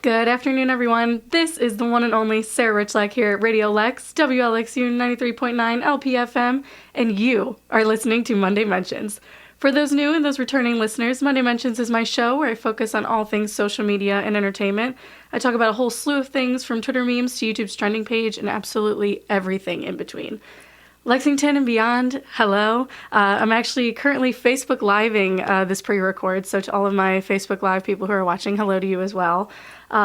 Good afternoon, everyone. This is the one and only Sarah Richlak here at RadioLEX, WLXU 93.9 LPFM, and you are listening to Monday Mentions. For those new and those returning listeners, Monday Mentions is my show where I focus on all things social media and entertainment. I talk about a whole slew of things from Twitter memes to YouTube's trending page and absolutely everything in between. Lexington and beyond, hello. I'm actually currently Facebook Living this pre-record, so to all of my Facebook Live people who are watching, hello to you as well.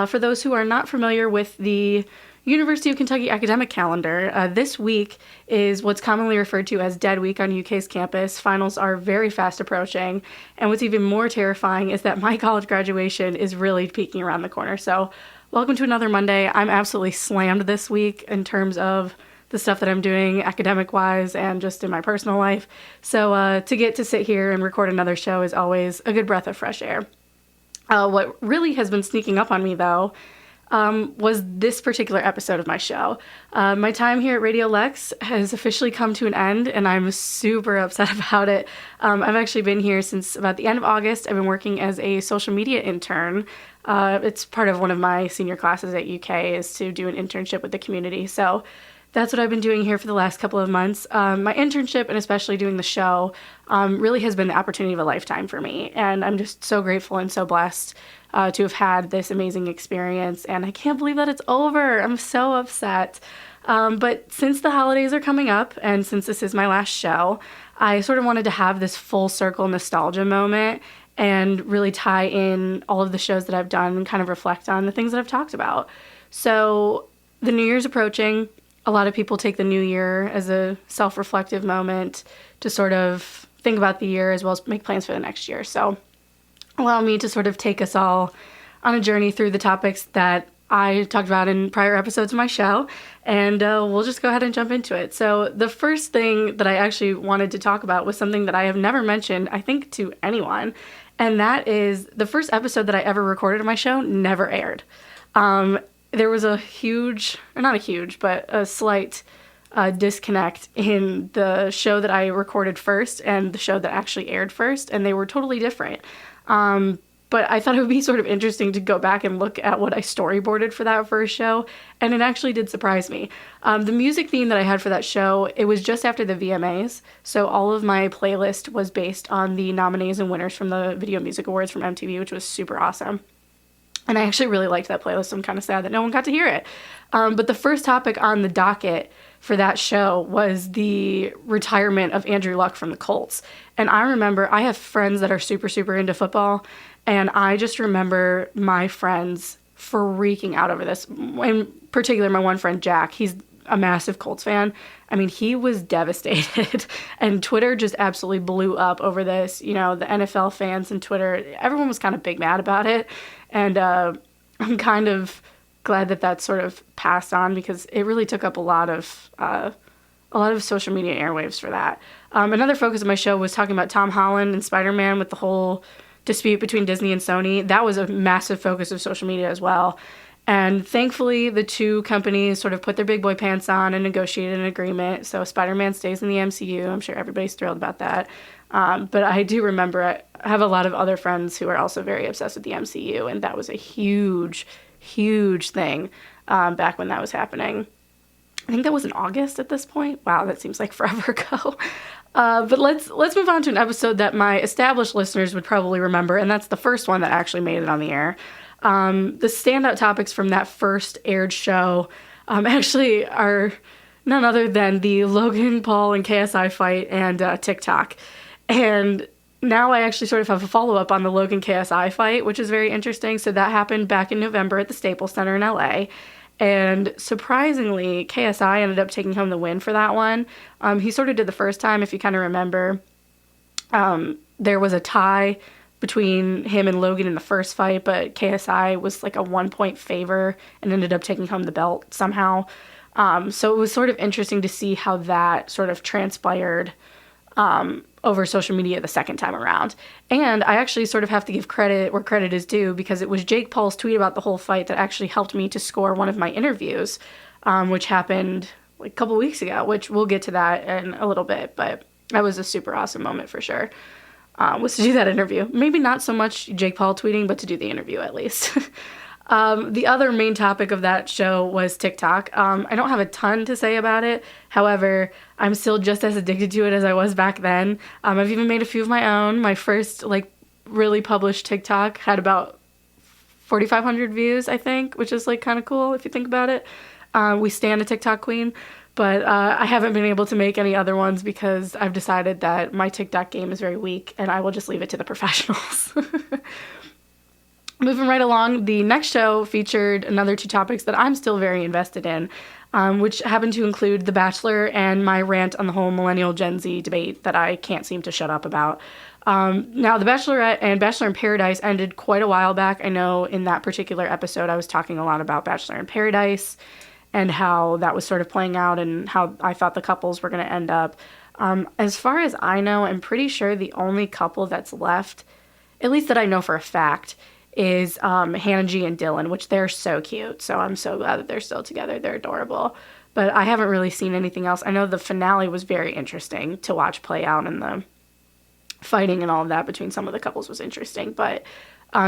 For those who are not familiar with the University of Kentucky academic calendar, this week is what's commonly referred to as Dead Week on UK's campus. Finals are very fast approaching, and what's even more terrifying is that my college graduation is really peeking around the corner. So welcome to another Monday. I'm absolutely slammed this week in terms of the stuff that I'm doing academic-wise and just in my personal life. So to get to sit here and record another show is always a good breath of fresh air. What really has been sneaking up on me, though, was this particular episode of my show. My time here at RadioLEX has officially come to an end, and I'm super upset about it. I've actually been here since about the end of August. I've been working as a social media intern. It's part of one of my senior classes at UK is to do an internship with the community. So that's what I've been doing here for the last couple of months. My internship, and especially doing the show, really has been the opportunity of a lifetime for me. And I'm just so grateful and so blessed to have had this amazing experience. And I can't believe that it's over. I'm so upset. But since the holidays are coming up, and since this is my last show, I sort of wanted to have this full circle nostalgia moment and really tie in all of the shows that I've done and kind of reflect on the things that I've talked about. So the New Year's approaching. A lot of people take the new year as a self-reflective moment to sort of think about the year as well as make plans for the next year. So allow me to sort of take us all on a journey through the topics that I talked about in prior episodes of my show, and we'll just go ahead and jump into it. So the first thing that I actually wanted to talk about was something that I have never mentioned, I think, to anyone, and that is the first episode that I ever recorded of my show never aired. There was a slight disconnect in the show that I recorded first and the show that actually aired first, and they were totally different. But I thought it would be sort of interesting to go back and look at what I storyboarded for that first show, and it actually did surprise me. The music theme that I had for that show, it was just after the VMAs, so all of my playlist was based on the nominees and winners from the Video Music Awards from MTV, which was super awesome. And I actually really liked that playlist. I'm kind of sad that no one got to hear it. But the first topic on the docket for that show was the retirement of Andrew Luck from the Colts. And I remember I have friends that are super, super into football. And I just remember my friends freaking out over this. In particular, my one friend, Jack, he's a massive Colts fan. I mean, he was devastated. And Twitter just absolutely blew up over this. You know, the NFL fans and Twitter, everyone was kind of big mad about it. And I'm kind of glad that that sort of passed on because it really took up a lot of social media airwaves for that. Another focus of my show was talking about Tom Holland and Spider-Man with the whole dispute between Disney and Sony. That was a massive focus of social media as well. And thankfully, the two companies sort of put their big boy pants on and negotiated an agreement. So Spider-Man stays in the MCU. I'm sure everybody's thrilled about that. But I do remember I have a lot of other friends who are also very obsessed with the MCU, and that was a huge, huge thing back when that was happening. I think that was in August at this point. Wow, that seems like forever ago. But let's move on to an episode that my established listeners would probably remember, and that's the first one that actually made it on the air. The standout topics from that first aired show actually are none other than the Logan Paul and KSI fight and TikTok. And now I actually sort of have a follow-up on the Logan KSI fight, which is very interesting. So that happened back in November at the Staples Center in LA. And surprisingly, KSI ended up taking home the win for that one. He sort of did the first time, if you kind of remember. There was a tie between him and Logan in the first fight, but KSI was like a 1-point favor and ended up taking home the belt somehow. So it was sort of interesting to see how that sort of transpired over social media the second time around. And I actually sort of have to give credit where credit is due because it was Jake Paul's tweet about the whole fight that actually helped me to score one of my interviews, which happened like a couple weeks ago, which we'll get to that in a little bit, but that was a super awesome moment for sure. Was to do that interview. Maybe not so much Jake Paul tweeting, but to do the interview at least. The other main topic of that show was TikTok. I don't have a ton to say about it. However, I'm still just as addicted to it as I was back then. I've even made a few of my own. My first, really published TikTok had about 4,500 views, I think, which is, kind of cool if you think about it. We stand a TikTok queen. But I haven't been able to make any other ones because I've decided that my TikTok game is very weak and I will just leave it to the professionals. Moving right along, the next show featured another 2 topics that I'm still very invested in, which happen to include The Bachelor and my rant on the whole Millennial Gen Z debate that I can't seem to shut up about. Now, The Bachelorette and Bachelor in Paradise ended quite a while back. I know in that particular episode I was talking a lot about Bachelor in Paradise and how that was sort of playing out and how I thought the couples were going to end up. As far as I know, I'm pretty sure the only couple that's left, at least that I know for a fact, is Hannah G and Dylan, which they're so cute. So I'm so glad that they're still together. They're adorable. But I haven't really seen anything else. I know the finale was very interesting to watch play out, and the fighting and all of that between some of the couples was interesting. But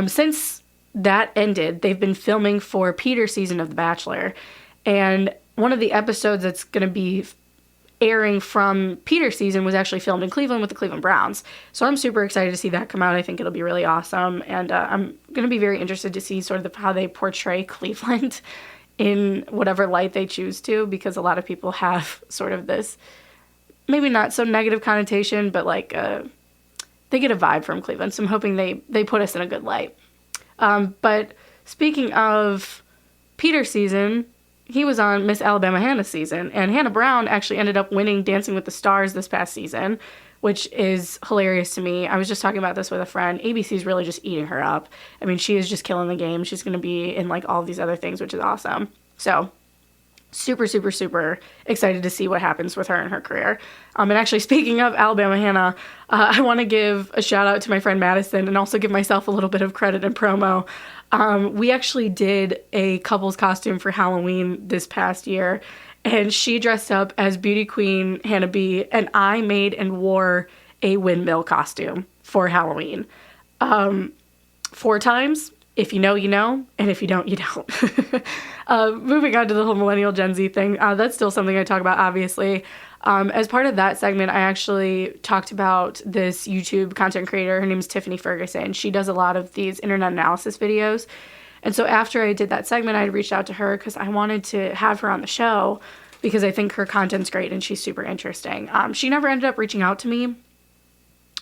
since that ended, they've been filming for Peter's season of The Bachelor. And one of the episodes that's going to be airing from Peter's season was actually filmed in Cleveland with the Cleveland Browns. So I'm super excited to see that come out. I think it'll be really awesome. And I'm going to be very interested to see sort of how they portray Cleveland in whatever light they choose to, because a lot of people have sort of this, maybe not so negative connotation, but they get a vibe from Cleveland. So I'm hoping they put us in a good light. But speaking of Peter's season, he was on Miss Alabama Hannah's season, and Hannah Brown actually ended up winning Dancing with the Stars this past season, which is hilarious to me. I was just talking about this with a friend. ABC's really just eating her up. I mean, she is just killing the game. She's going to be in all of these other things, which is awesome. So super, super, super excited to see what happens with her in her career. And actually, speaking of Alabama Hannah, I want to give a shout out to my friend Madison and also give myself a little bit of credit and promo. We actually did a couple's costume for Halloween this past year, and she dressed up as beauty queen Hannah B, and I made and wore a windmill costume for Halloween. 4 times. If you know, you know, and if you don't, you don't. Moving on to the whole Millennial Gen Z thing, that's still something I talk about, obviously. As part of that segment, I actually talked about this YouTube content creator. Her name is Tiffany Ferguson. She does a lot of these internet analysis videos. And so after I did that segment, I reached out to her because I wanted to have her on the show because I think her content's great and she's super interesting. She never ended up reaching out to me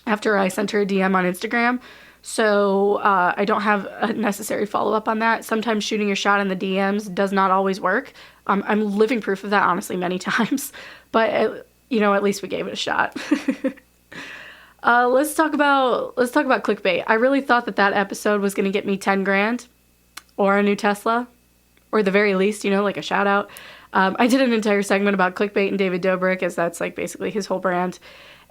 after I sent her a DM on Instagram. So I don't have a necessary follow-up on that. Sometimes shooting your shot in the DMs does not always work. I'm living proof of that, honestly, many times. But, at least we gave it a shot. Let's talk about clickbait. I really thought that episode was going to get me 10 grand or a new Tesla, or at the very least, a shout out. I did an entire segment about clickbait and David Dobrik, as that's basically his whole brand.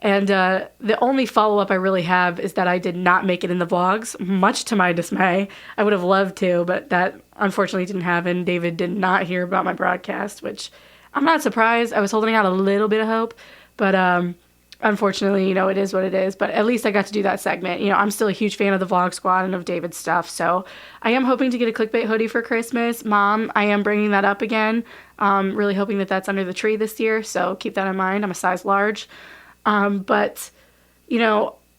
And the only follow-up I really have is that I did not make it in the vlogs, much to my dismay. I would have loved to, but that unfortunately didn't happen. David did not hear about my broadcast, which I'm not surprised. I was holding out a little bit of hope, but unfortunately, it is what it is. But at least I got to do that segment. I'm still a huge fan of the Vlog Squad and of David's stuff, so I am hoping to get a clickbait hoodie for Christmas. Mom, I am bringing that up again. Really hoping that that's under the tree this year, so keep that in mind. I'm a size large. But,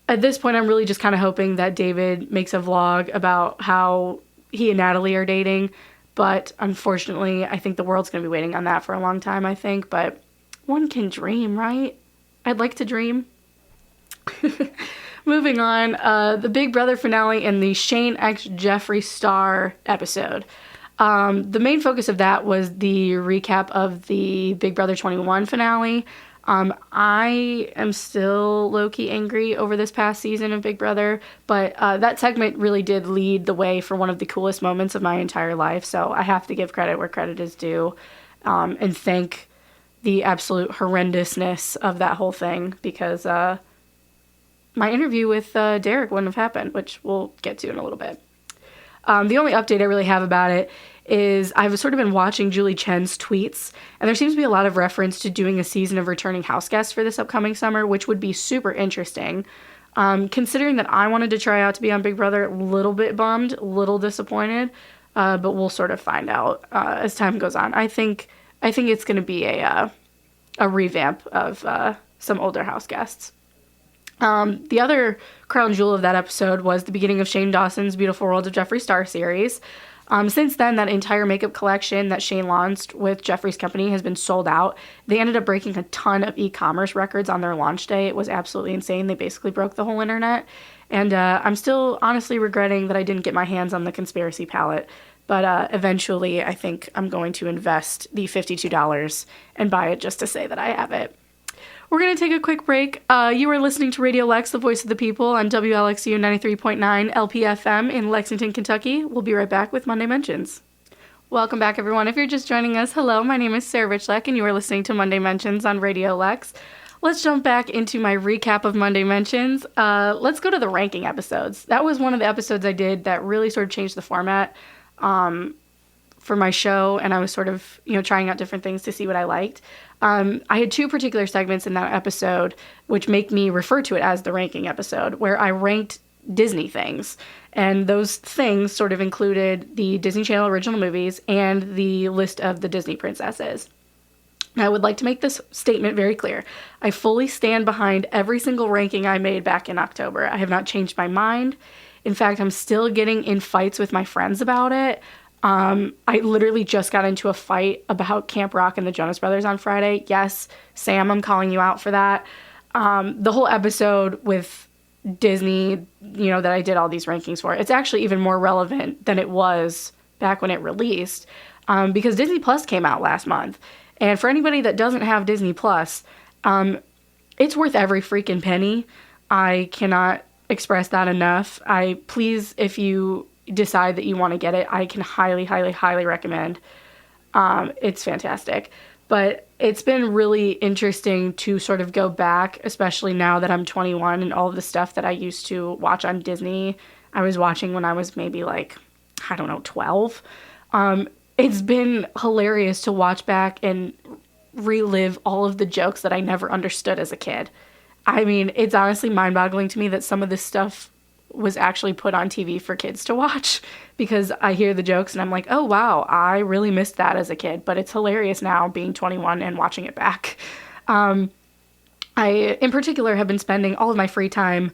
at this point, I'm really just kind of hoping that David makes a vlog about how he and Natalie are dating. But unfortunately, I think the world's going to be waiting on that for a long time, I think. But one can dream, right? I'd like to dream. Moving on, the Big Brother finale and the Shane x Jeffree Star episode. The main focus of that was the recap of the Big Brother 21 finale. I am still low-key angry over this past season of Big Brother, but that segment really did lead the way for one of the coolest moments of my entire life, so I have to give credit where credit is due, and thank the absolute horrendousness of that whole thing, because my interview with Derek wouldn't have happened, which we'll get to in a little bit. The only update I really have about it is I've sort of been watching Julie Chen's tweets, and there seems to be a lot of reference to doing a season of returning house guests for this upcoming summer, which would be super interesting. Considering that I wanted to try out to be on Big Brother, a little bit bummed, a little disappointed. but we'll sort of find out as time goes on. I think it's going to be a revamp of some older house guests. The other crown jewel of that episode was the beginning of Shane Dawson's Beautiful World of Jeffree Star series. Since then, that entire makeup collection that Shane launched with Jeffree's company has been sold out. They ended up breaking a ton of e-commerce records on their launch day. It was absolutely insane. They basically broke the whole internet. And I'm still honestly regretting that I didn't get my hands on the Conspiracy palette. But eventually, I think I'm going to invest the $52 and buy it just to say that I have it. We're going to take a quick break. You are listening to RadioLEX, the voice of the people, on WLXU 93.9 LPFM in Lexington, Kentucky. We'll be right back with Monday Mentions. Welcome back, everyone. If you're just joining us, hello, my name is Sarah Richlak, and you are listening to Monday Mentions on RadioLEX. Let's jump back into my recap of Monday Mentions. Let's go to the ranking episodes. That was one of the episodes I did that really sort of changed the format for my show, and I was sort of, trying out different things to see what I liked. I had two particular segments in that episode, which make me refer to it as the ranking episode, where I ranked Disney things. And those things sort of included the Disney Channel original movies and the list of the Disney princesses. Now, I would like to make this statement very clear. I fully stand behind every single ranking I made back in October. I have not changed my mind. In fact, I'm still getting in fights with my friends about it. I literally just got into a fight about Camp Rock and the Jonas Brothers on Friday. Yes, Sam, I'm calling you out for that. The whole episode with Disney, that I did all these rankings for, it's actually even more relevant than it was back when it released, because Disney Plus came out last month. And for anybody that doesn't have Disney Plus, it's worth every freaking penny. I cannot express that enough. Please, if you decide that you want to get it, I can highly, highly, highly recommend. It's fantastic. But it's been really interesting to sort of go back, especially now that I'm 21, and all of the stuff that I used to watch on Disney, I was watching when I was maybe 12. It's been hilarious to watch back and relive all of the jokes that I never understood as a kid. I mean, it's honestly mind-boggling to me that some of this stuff was actually put on TV for kids to watch, because I hear the jokes and I'm like, oh wow, I really missed that as a kid, but it's hilarious now being 21 and watching it back. I, in particular, have been spending all of my free time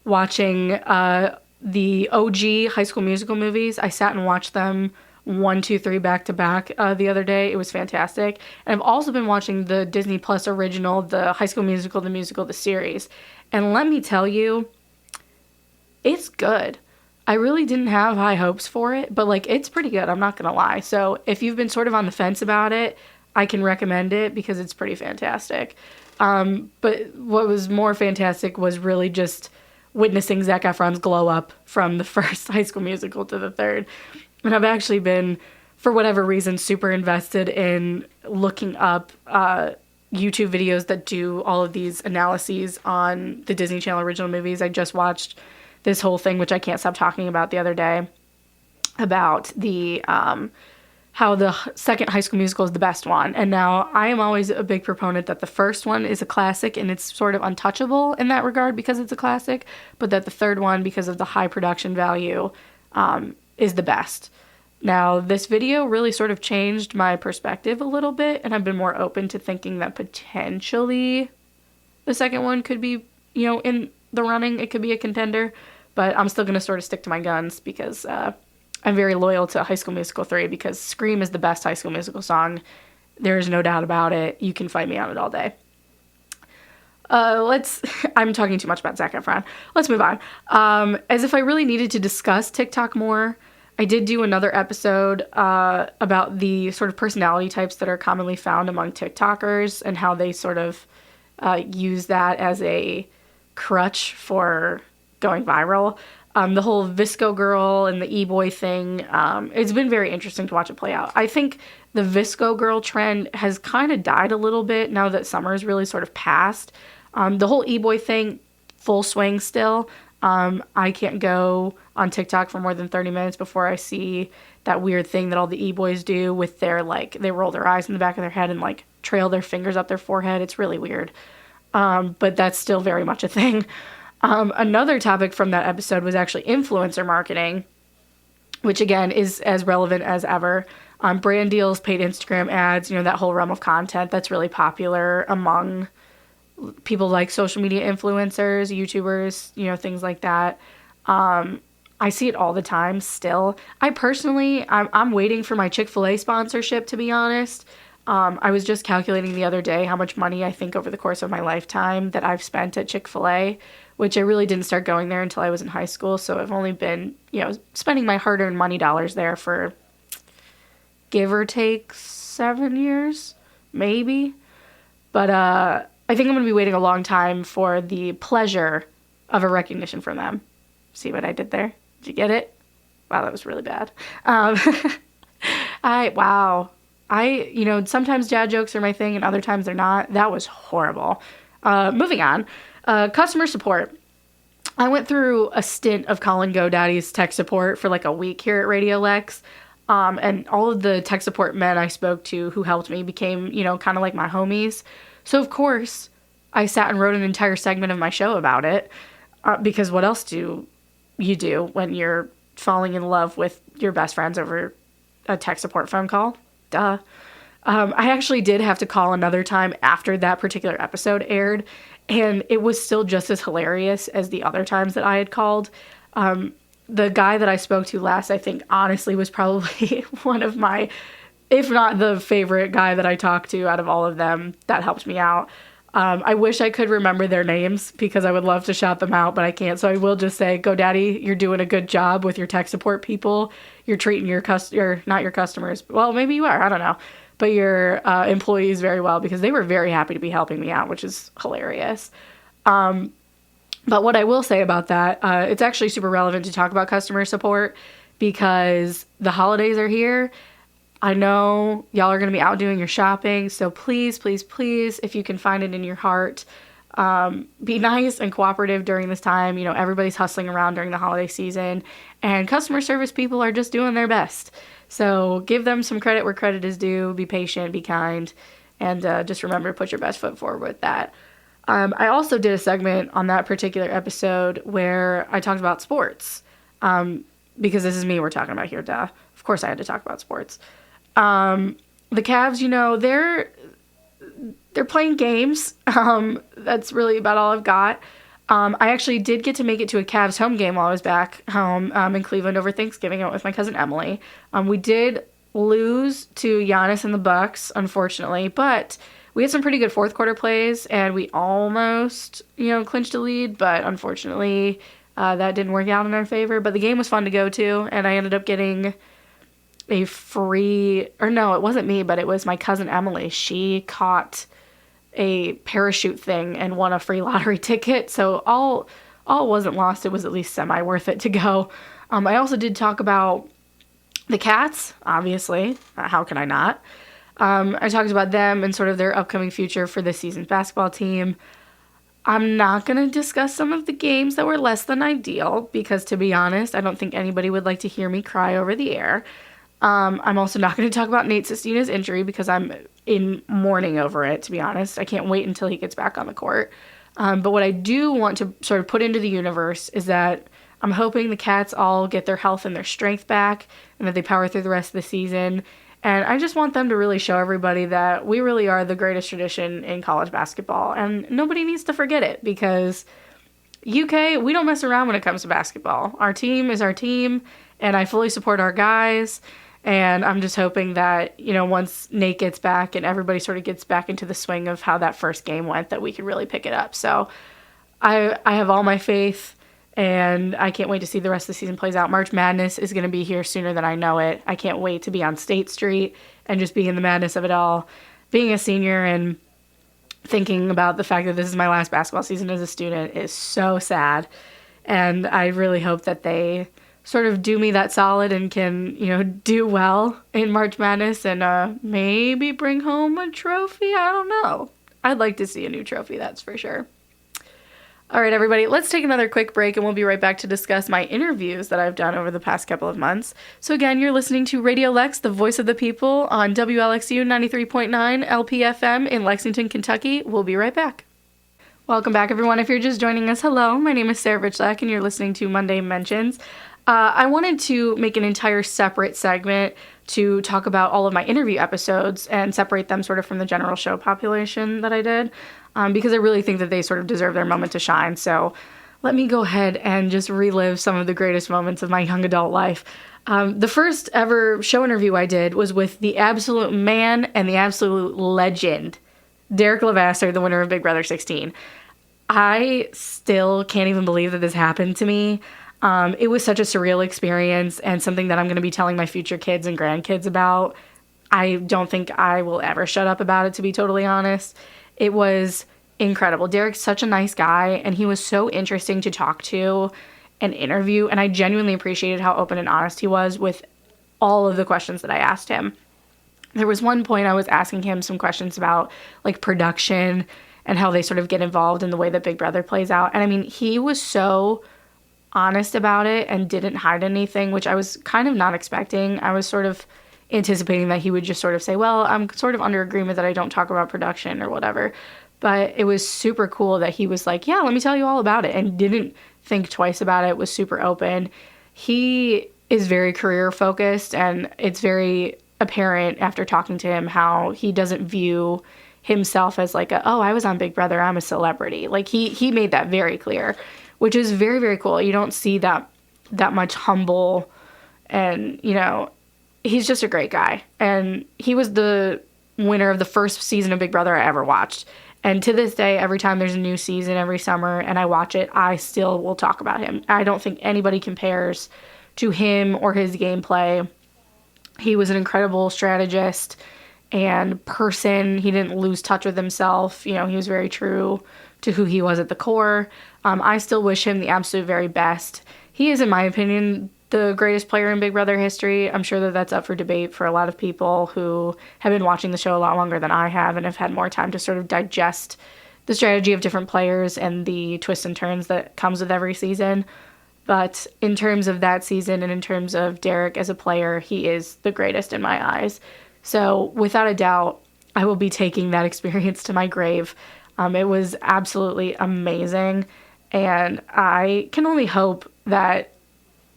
watching the OG High School Musical movies. I sat and watched them 1, 2, 3 back to back the other day. It was fantastic. And I've also been watching the Disney Plus original, the High School Musical, the series. And let me tell you, it's good. I really didn't have high hopes for it, but it's pretty good. I'm not going to lie. So if you've been sort of on the fence about it, I can recommend it because it's pretty fantastic. But what was more fantastic was really just witnessing Zac Efron's glow up from the first High School Musical to the third. And I've actually been, for whatever reason, super invested in looking up YouTube videos that do all of these analyses on the Disney Channel original movies. I just watched this whole thing, which I can't stop talking about, the other day, about the how the second High School Musical is the best one. And now I am always a big proponent that the first one is a classic and it's sort of untouchable in that regard because it's a classic, but that the third one, because of the high production value, is the best. Now, this video really sort of changed my perspective a little bit, and I've been more open to thinking that potentially the second one could be, in the running. It could be a contender, but I'm still going to sort of stick to my guns because I'm very loyal to High School Musical 3 because Scream is the best High School Musical song. There is no doubt about it. You can fight me on it all day. I'm talking too much about Zac Efron. Let's move on. As if I really needed to discuss TikTok more, I did do another episode about the sort of personality types that are commonly found among TikTokers and how they sort of use that as a crutch for going viral. The whole Visco girl and the e-boy thing, it's been very interesting to watch it play out. I think the Visco girl trend has kind of died a little bit now that summer's really sort of passed. The whole e-boy thing, full swing still. I can't go on TikTok for more than 30 minutes before I see that weird thing that all the e-boys do with their, they roll their eyes in the back of their head and, trail their fingers up their forehead. It's really weird. But that's still very much a thing. Another topic from that episode was actually influencer marketing, which again is as relevant as ever. Brand deals, paid Instagram ads, that whole realm of content that's really popular among people like social media influencers, YouTubers, things like that. I see it all the time still. I'm waiting for my Chick-fil-A sponsorship, to be honest. I was just calculating the other day how much money I think over the course of my lifetime that I've spent at Chick-fil-A, which I really didn't start going there until I was in high school. So I've only been, spending my hard-earned money dollars there for give or take 7 years, maybe. But I think I'm going to be waiting a long time for the pleasure of a recognition from them. See what I did there? Did you get it? Wow, that was really bad. Sometimes dad jokes are my thing and other times they're not. That was horrible. Moving on. Customer support. I went through a stint of calling GoDaddy's tech support for like a week here at RadioLEX. And all of the tech support men I spoke to who helped me became, kind of like my homies. So, of course, I sat and wrote an entire segment of my show about it. Because what else do you do when you're falling in love with your best friends over a tech support phone call? Duh. I actually did have to call another time after that particular episode aired, and it was still just as hilarious as the other times that I had called. The guy that I spoke to last, I think, honestly, was probably one of my, if not the favorite guy that I talked to out of all of them that helped me out. I wish I could remember their names because I would love to shout them out, but I can't. So I will just say, GoDaddy, you're doing a good job with your tech support people. You're treating not your customers. Well, maybe you are. I don't know. But your employees very well because they were very happy to be helping me out, which is hilarious. But what I will say about that, it's actually super relevant to talk about customer support because the holidays are here. I know y'all are going to be out doing your shopping, so please, please, please, if you can find it in your heart, be nice and cooperative during this time. Everybody's hustling around during the holiday season, and customer service people are just doing their best. So give them some credit where credit is due, be patient, be kind, and just remember to put your best foot forward with that. I also did a segment on that particular episode where I talked about sports, because this is me we're talking about here, duh. Of course I had to talk about sports. The Cavs, they're playing games. That's really about all I've got. I actually did get to make it to a Cavs home game while I was back home in Cleveland over Thanksgiving. I went with my cousin Emily. We did lose to Giannis and the Bucks, unfortunately, but we had some pretty good fourth quarter plays, and we almost, clinched a lead, but unfortunately, that didn't work out in our favor. But the game was fun to go to, and I ended up getting it wasn't me, but it was my cousin Emily. She caught a parachute thing and won a free lottery ticket. So all wasn't lost. It was at least semi worth it to go. I also did talk about the Cats, obviously. How can I not? I talked about them and sort of their upcoming future for this season's basketball team. I'm not going to discuss some of the games that were less than ideal because, to be honest, I don't think anybody would like to hear me cry over the air. I'm also not going to talk about Nate Sestina's injury because I'm in mourning over it, to be honest. I can't wait until he gets back on the court. But what I do want to sort of put into the universe is that I'm hoping the Cats all get their health and their strength back and that they power through the rest of the season. And I just want them to really show everybody that we really are the greatest tradition in college basketball. And nobody needs to forget it because UK, we don't mess around when it comes to basketball. Our team is our team, and I fully support our guys. And I'm just hoping that, once Nate gets back and everybody sort of gets back into the swing of how that first game went, that we can really pick it up. So I have all my faith, and I can't wait to see the rest of the season plays out. March Madness is going to be here sooner than I know it. I can't wait to be on State Street and just be in the madness of it all. Being a senior and thinking about the fact that this is my last basketball season as a student is so sad. And I really hope that they sort of do me that solid and can, do well in March Madness and maybe bring home a trophy. I don't know. I'd like to see a new trophy, that's for sure. All right, everybody, let's take another quick break and we'll be right back to discuss my interviews that I've done over the past couple of months. So again, you're listening to RadioLEX, the voice of the people on WLXU 93.9 LPFM in Lexington, Kentucky. We'll be right back. Welcome back, everyone. If you're just joining us, hello. My name is Sarah Richlak, and you're listening to Monday Mentions. I wanted to make an entire separate segment to talk about all of my interview episodes and separate them sort of from the general show population that I did, because I really think that they sort of deserve their moment to shine. So let me go ahead and just relive some of the greatest moments of my young adult life. The first ever show interview I did was with the absolute man and the absolute legend, Derek Levasseur, the winner of Big Brother 16. I still can't even believe that this happened to me. It was such a surreal experience and something that I'm going to be telling my future kids and grandkids about. I don't think I will ever shut up about it, to be totally honest. It was incredible. Derek's such a nice guy, and he was so interesting to talk to and interview, and I genuinely appreciated how open and honest he was with all of the questions that I asked him. There was one point I was asking him some questions about, like, production and how they sort of get involved in the way that Big Brother plays out. And I mean, he was so honest about it and didn't hide anything, which I was kind of not expecting. I was sort of anticipating that he would just sort of say, well, I'm sort of under agreement that I don't talk about production or whatever. But it was super cool that he was like, yeah, let me tell you all about it, and didn't think twice about it, was super open. He is very career focused, and it's very apparent after talking to him how he doesn't view himself as like oh, I was on Big Brother, I'm a celebrity. Like he made that very clear, which is very, very cool. You don't see that much humble, and, you know, he's just a great guy. And he was the winner of the first season of Big Brother I ever watched. And to this day, every time there's a new season every summer and I watch it, I still will talk about him. I don't think anybody compares to him or his gameplay. He was an incredible strategist and person. He didn't lose touch with himself. You know, he was very true to who he was at the core. I still wish him the absolute very best. He is, in my opinion, the greatest player in Big Brother history. I'm sure that that's up for debate for a lot of people who have been watching the show a lot longer than I have and have had more time to sort of digest the strategy of different players and the twists and turns that comes with every season. But in terms of that season and in terms of Derek as a player, he is the greatest in my eyes. So without a doubt, I will be taking that experience to my grave. It was absolutely amazing. And I can only hope that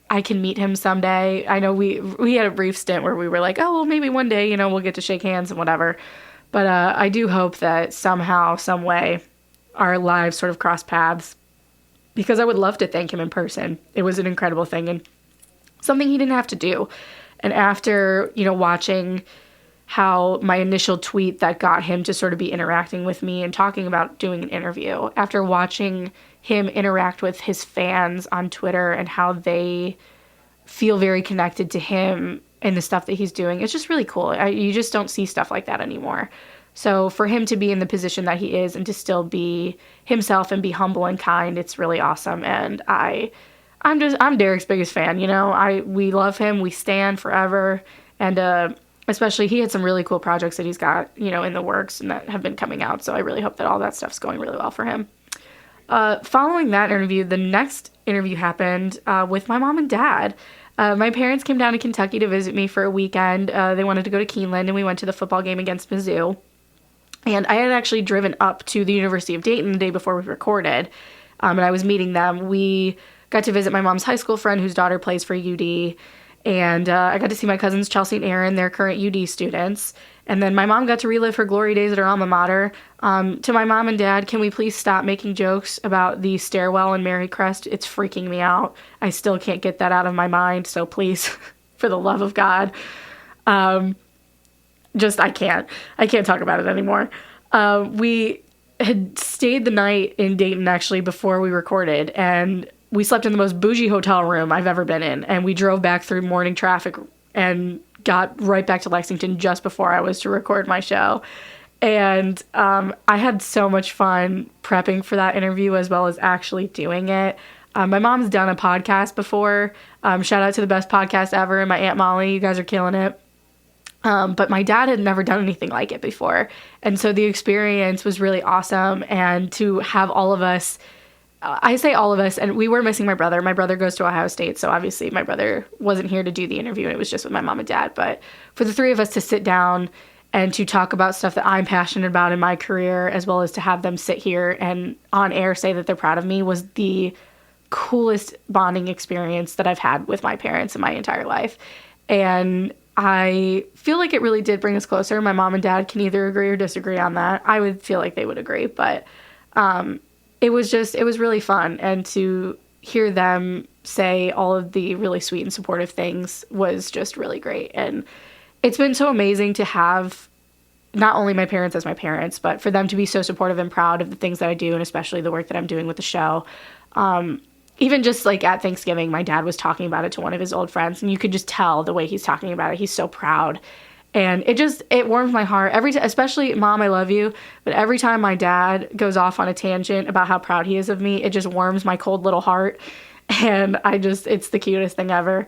I can meet him someday. I know we had a brief stint where we were like, oh, well, maybe one day, you know, we'll get to shake hands and whatever. But I do hope that somehow, some way, our lives sort of cross paths, because I would love to thank him in person. It was an incredible thing and something he didn't have to do. And after, you know, watching how my initial tweet that got him to sort of be interacting with me and talking about doing an interview, after watching him interact with his fans on Twitter and how they feel very connected to him and the stuff that he's doing, it's just really cool. You just don't see stuff like that anymore. So for him to be in the position that he is and to still be himself and be humble and kind, it's really awesome. And I'm Derek's biggest fan. You know, we love him. We stand forever. And especially he had some really cool projects that he's got, you know, in the works and that have been coming out. So I really hope that all that stuff's going really well for him. Following that interview, the next interview happened with my mom and dad. My parents came down to Kentucky to visit me for a weekend. They wanted to go to Keeneland, and we went to the football game against Mizzou. And I had actually driven up to the University of Dayton the day before we recorded, and I was meeting them. We got to visit my mom's high school friend whose daughter plays for UD, and I got to see my cousins Chelsea and Aaron, they're current UD students. And then my mom got to relive her glory days at her alma mater. To my mom and dad, can we please stop making jokes about the stairwell in Mary Crest? It's freaking me out. I still can't get that out of my mind, so please, for the love of God. I can't talk about it anymore. We had stayed the night in Dayton, actually, before we recorded, and we slept in the most bougie hotel room I've ever been in, and we drove back through morning traffic and got right back to Lexington just before I was to record my show. And I had so much fun prepping for that interview as well as actually doing it. My mom's done a podcast before. Shout out to the best podcast ever and my Aunt Molly. You guys are killing it. But my dad had never done anything like it before. And so the experience was really awesome. And to have all of us, I say all of us, and we were missing my brother. My brother goes to Ohio State, so obviously my brother wasn't here to do the interview, and it was just with my mom and dad. But for the three of us to sit down and to talk about stuff that I'm passionate about in my career, as well as to have them sit here and on air say that they're proud of me, was the coolest bonding experience that I've had with my parents in my entire life. And I feel like it really did bring us closer. My mom and dad can either agree or disagree on that. I would feel like they would agree, but it was really fun. And to hear them say all of the really sweet and supportive things was just really great. And it's been so amazing to have not only my parents as my parents, but for them to be so supportive and proud of the things that I do, and especially the work that I'm doing with the show. Even just like at Thanksgiving, my dad was talking about it to one of his old friends, and you could just tell the way he's talking about it. He's so proud. And it warms my heart every time, especially Mom, I love you. But every time my dad goes off on a tangent about how proud he is of me, it just warms my cold little heart. And it's the cutest thing ever.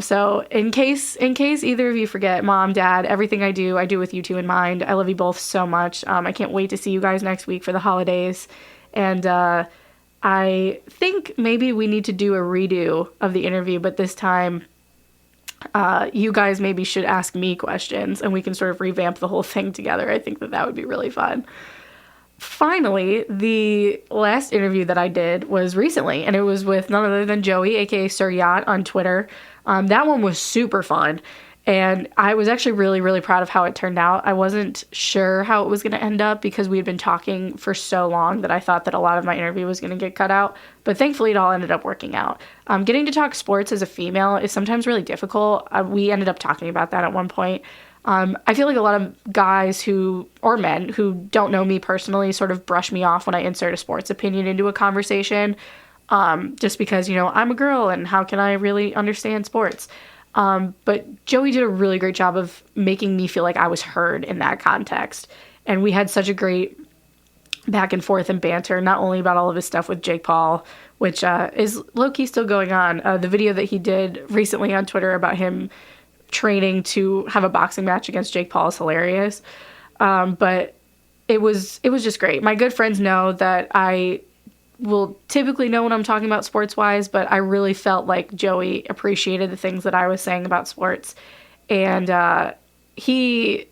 So in case either of you forget, Mom, Dad, everything I do with you two in mind. I love you both so much. I can't wait to see you guys next week for the holidays. And, I think maybe we need to do a redo of the interview, but this time, you guys maybe should ask me questions and we can sort of revamp the whole thing together. I think that would be really fun. Finally, the last interview that I did was recently, and it was with none other than Joey, aka Sir Yacht, on Twitter. That one was super fun. And I was actually really, really proud of how it turned out. I wasn't sure how it was going to end up because we had been talking for so long that I thought that a lot of my interview was going to get cut out. But thankfully, it all ended up working out. Getting to talk sports as a female is sometimes really difficult. We ended up talking about that at one point. I feel like a lot of guys or men who don't know me personally sort of brush me off when I insert a sports opinion into a conversation. Just because, I'm a girl and how can I really understand sports? But Joey did a really great job of making me feel like I was heard in that context. And we had such a great back and forth and banter, not only about all of his stuff with Jake Paul, which is low-key still going on. The video that he did recently on Twitter about him training to have a boxing match against Jake Paul is hilarious. But it was just great. My good friends know that I will typically know when I'm talking about sports-wise, but I really felt like Joey appreciated the things that I was saying about sports. And he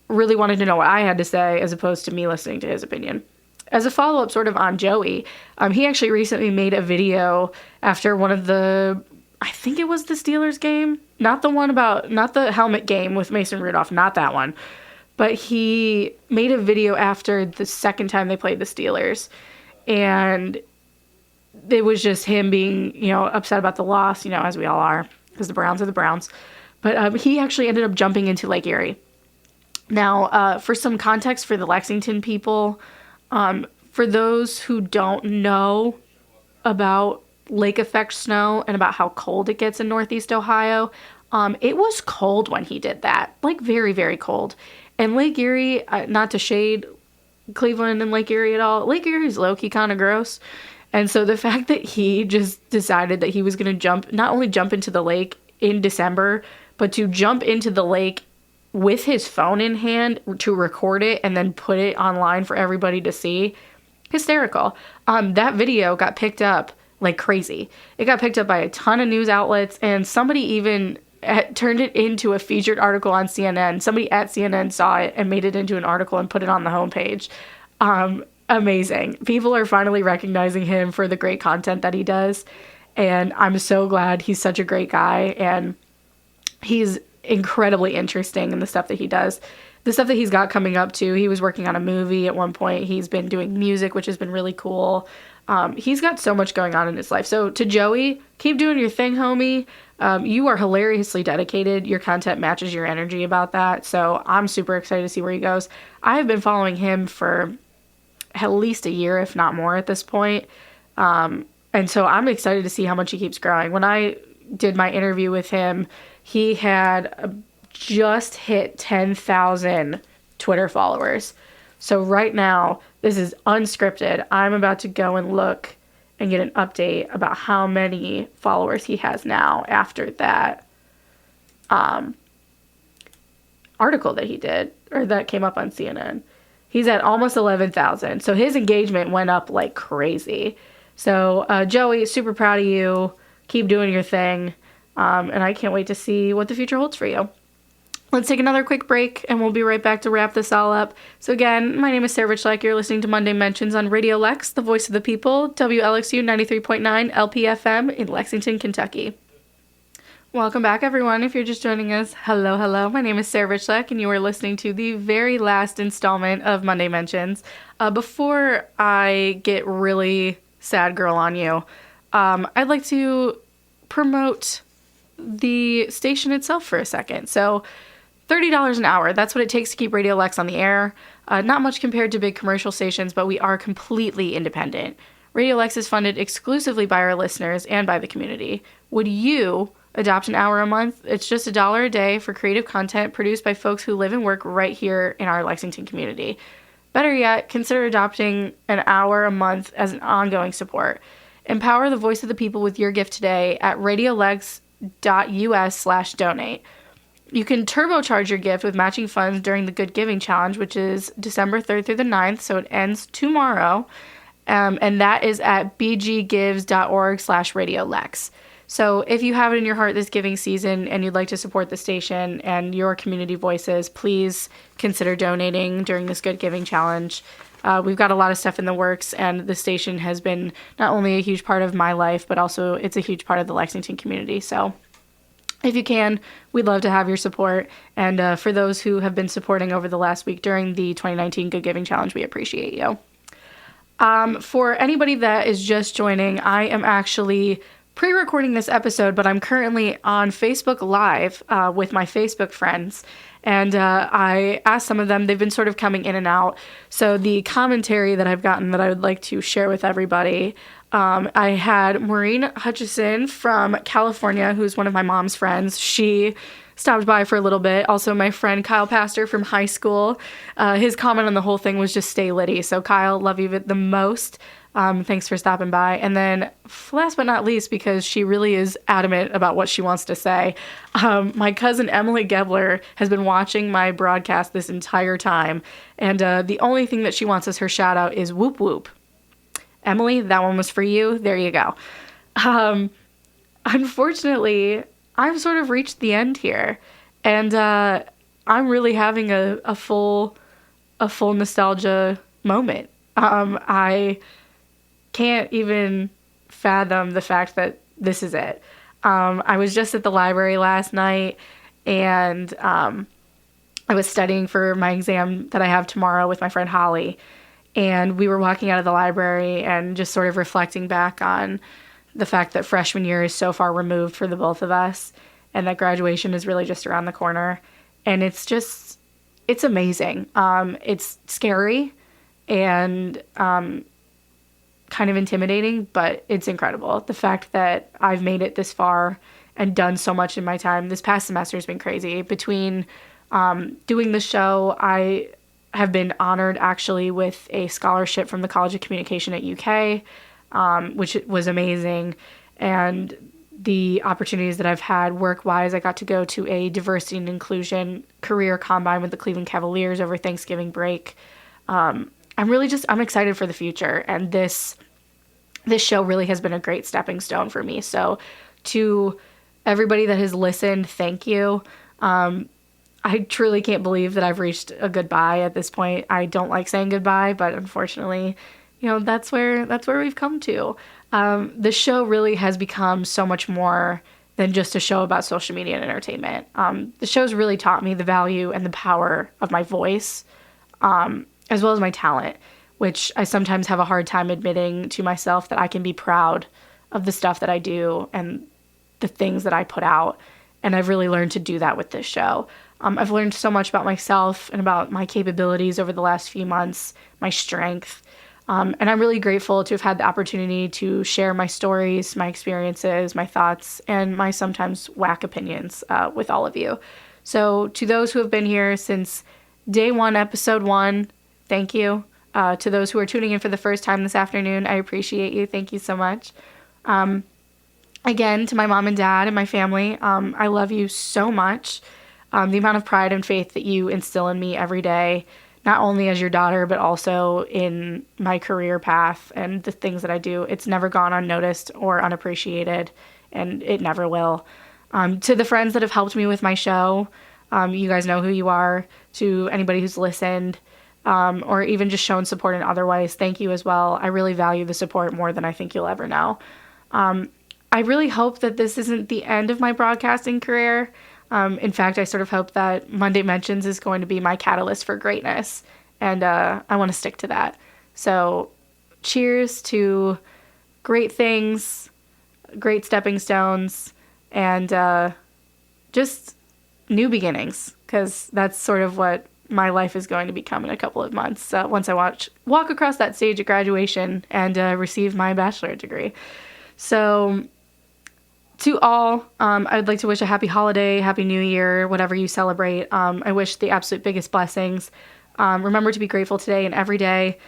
really wanted to know what I had to say as opposed to me listening to his opinion. As a follow-up sort of on Joey, he actually recently made a video after one of I think it was the Steelers game. Not the helmet game with Mason Rudolph, not that one. But he made a video after the second time they played the Steelers. And it was just him being, upset about the loss, as we all are, because the Browns are the Browns. But he actually ended up jumping into Lake Erie. Now, for some context for the Lexington people, for those who don't know about lake effect snow and about how cold it gets in Northeast Ohio, it was cold when he did that, like very, very cold. And Lake Erie, not to shade Cleveland and Lake Erie at all, Lake Erie is low-key kind of gross. And so the fact that he just decided that he was going to not only jump into the lake in December, but to jump into the lake with his phone in hand to record it and then put it online for everybody to see, hysterical. That video got picked up like crazy. It got picked up by a ton of news outlets, and somebody even turned it into a featured article on CNN. Somebody at CNN saw it and made it into an article and put it on the homepage. Amazing. People are finally recognizing him for the great content that he does. And I'm so glad. He's such a great guy. And he's incredibly interesting in the stuff that he does. The stuff that he's got coming up too. He was working on a movie at one point. He's been doing music, which has been really cool. He's got so much going on in his life. So to Joey, keep doing your thing, homie. You are hilariously dedicated. Your content matches your energy about that. So I'm super excited to see where he goes. I have been following him for at least a year, if not more at this point. And so I'm excited to see how much he keeps growing. When I did my interview with him, he had just hit 10,000 Twitter followers. So right now, this is unscripted. I'm about to go and look and get an update about how many followers he has now after that article that he did, or that came up on CNN. He's at almost 11,000. So his engagement went up like crazy. So Joey, super proud of you. Keep doing your thing. And I can't wait to see what the future holds for you. Let's take another quick break, and we'll be right back to wrap this all up. So again, my name is Sarah Richlak. You're listening to Monday Mentions on RadioLEX, the voice of the people, WLXU 93.9 LPFM in Lexington, Kentucky. Welcome back, everyone. If you're just joining us, hello, hello. My name is Sarah Richlak, and you are listening to the very last installment of Monday Mentions. Before I get really sad girl on you, I'd like to promote the station itself for a second. So $30 an hour, that's what it takes to keep RadioLEX on the air. Not much compared to big commercial stations, but we are completely independent. RadioLEX is funded exclusively by our listeners and by the community. Would you adopt an hour a month? It's just $1 a day for creative content produced by folks who live and work right here in our Lexington community. Better yet, consider adopting an hour a month as an ongoing support. Empower the voice of the people with your gift today at radiolex.us/donate. You can turbocharge your gift with matching funds during the Good Giving Challenge, which is December 3rd through the 9th, so it ends tomorrow. And that is at bggives.org/RadioLEX. So if you have it in your heart this giving season and you'd like to support the station and your community voices, please consider donating during this Good Giving Challenge. We've got a lot of stuff in the works, and the station has been not only a huge part of my life, but also it's a huge part of the Lexington community. So if you can, we'd love to have your support. And for those who have been supporting over the last week during the 2019 Good Giving Challenge, we appreciate you. For anybody that is just joining, I am actually pre-recording this episode, but I'm currently on Facebook Live with my Facebook friends. And I asked some of them, they've been sort of coming in and out. So the commentary that I've gotten that I would like to share with everybody, I had Maureen Hutchison from California, who's one of my mom's friends. She stopped by for a little bit. Also, my friend Kyle Pastor from high school. His comment on the whole thing was just stay litty. So Kyle, love you the most. Thanks for stopping by. And then last but not least, because she really is adamant about what she wants to say, my cousin Emily Gebler has been watching my broadcast this entire time. And the only thing that she wants as her shout out is whoop whoop. Emily, that one was for you. There you go. Unfortunately, I've sort of reached the end here. And I'm really having a full nostalgia moment. I can't even fathom the fact that this is it. I was just at the library last night, and I was studying for my exam that I have tomorrow with my friend Holly, and we were walking out of the library and just sort of reflecting back on the fact that freshman year is so far removed for the both of us, and that graduation is really just around the corner. And it's amazing. It's scary and kind of intimidating, but it's incredible. The fact that I've made it this far and done so much in my time. This past semester has been crazy. Between doing the show, I have been honored actually with a scholarship from the College of Communication at UK, which was amazing. And the opportunities that I've had work-wise, I got to go to a diversity and inclusion career combine with the Cleveland Cavaliers over Thanksgiving break. I'm excited for the future, and this show really has been a great stepping stone for me. So to everybody that has listened, thank you. I truly can't believe that I've reached a goodbye at this point. I don't like saying goodbye, but unfortunately, that's where we've come to. The show really has become so much more than just a show about social media and entertainment. The show's really taught me the value and the power of my voice, as well as my talent, which I sometimes have a hard time admitting to myself that I can be proud of the stuff that I do and the things that I put out. And I've really learned to do that with this show. I've learned so much about myself and about my capabilities over the last few months, my strength. And I'm really grateful to have had the opportunity to share my stories, my experiences, my thoughts, and my sometimes whack opinions with all of you. So to those who have been here since day one, episode 1, thank you. To those who are tuning in for the first time this afternoon, I appreciate you. Thank you so much. Again, to my mom and dad and my family, I love you so much. The amount of pride and faith that you instill in me every day, not only as your daughter, but also in my career path and the things that I do, it's never gone unnoticed or unappreciated, and it never will. To the friends that have helped me with my show, You guys know who you are. To anybody who's listened, or even just shown support in other ways, thank you as well. I really value the support more than I think you'll ever know. I really hope that this isn't the end of my broadcasting career. In fact, I sort of hope that Monday Mentions is going to be my catalyst for greatness, and I want to stick to that. So cheers to great things, great stepping stones, and just new beginnings, because that's sort of what my life is going to become in a couple of months, once I walk across that stage at graduation and receive my bachelor's degree. So to all, I would like to wish a happy holiday, happy new year, whatever you celebrate. I wish the absolute biggest blessings. Remember to be grateful today and every day.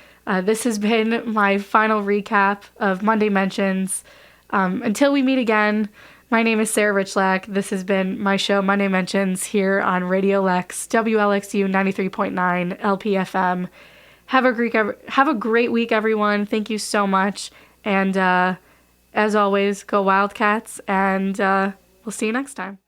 This has been my final recap of Monday Mentions. Until we meet again, my name is Sarah Richlak. This has been my show, Monday Mentions, here on RadioLEX, WLXU 93.9 LPFM. Have a great week, everyone. Thank you so much. And as always, go Wildcats, and we'll see you next time.